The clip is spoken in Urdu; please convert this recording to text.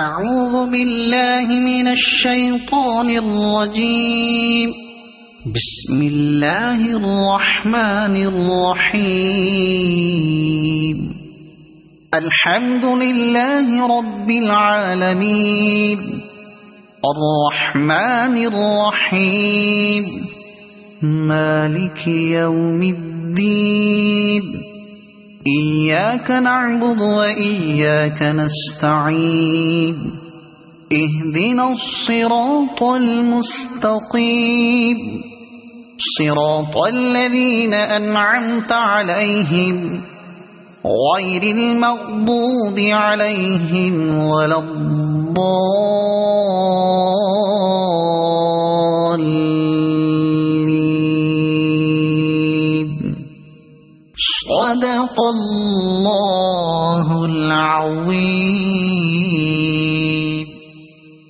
أعوذ بالله من الشيطان الرجيم. بسم الله الرحمن الرحيم. الحمد لله رب العالمين الرحمن الرحيم مالك يوم الدين إياك نعبد وإياك نستعين اهدنا الصراط المستقيم صراط الذين أنعمت عليهم غير المغضوب عليهم ولا الضالين. صدق الله